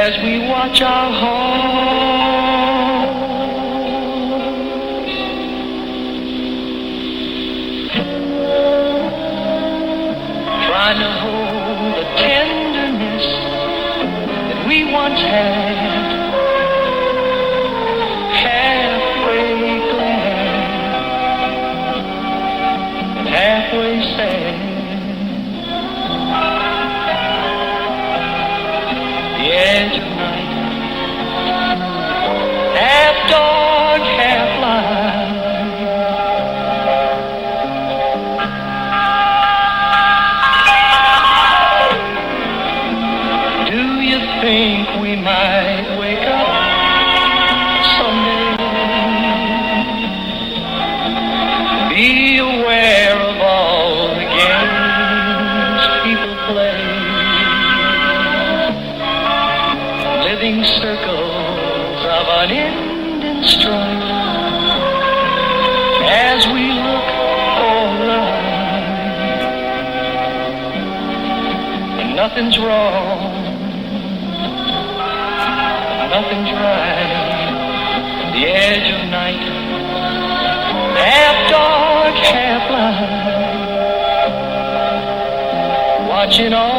as we watch our hearts trying to hold the tenderness that we once had, halfway glad and halfway sad. The edge of night, half dark, half light. Do you think we might wake up someday, be aware of all the games people play, living circles of unending strife, as we look for life, and nothing's wrong, nothing's right. The edge of night, half dark, half light, watching all